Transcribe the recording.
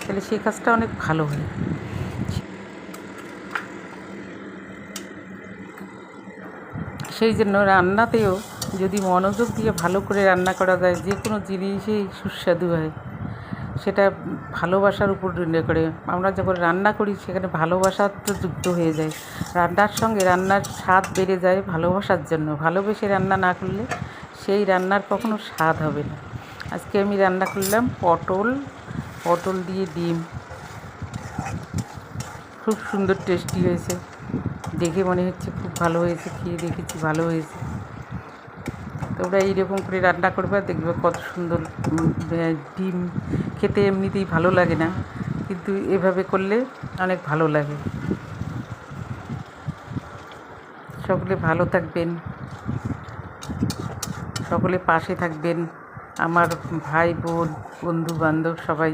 তাহলে সেই কাজটা অনেক ভালো হয়। সেই জন্য রান্নাতেও যদি মনোযোগ দিয়ে ভালো করে রান্না করা যায়, যে কোনো জিনিসই সুস্বাদু হয়। সেটা ভালোবাসার উপর নির্ভর করে। আমরা যখন রান্না করি সেখানে ভালোবাসা তো যুক্ত হয়ে যায়। রান্নার সঙ্গে রান্নার স্বাদ বেড়ে যায় ভালোবাসার জন্য। ভালোবেসে রান্না না করলে সেই রান্নার কখনো স্বাদ হবে না। আজকে আমি রান্না করলাম পটল দিয়ে ডিম। খুব সুন্দর টেস্টি হয়েছে, দেখে মনে হচ্ছে খুব ভালো হয়েছে। খেয়ে দেখেছি ভালো হয়েছে। তোমরা এইরকম করে রান্না করবে, দেখবে কত সুন্দর। ডিম খেতে এমনিতেই ভালো লাগে না, কিন্তু এভাবে করলে অনেক ভালো লাগে। সকলে ভালো থাকবেন, সকলে পাশে থাকবেন, আমার ভাই বোন বন্ধু বান্ধব সবাই।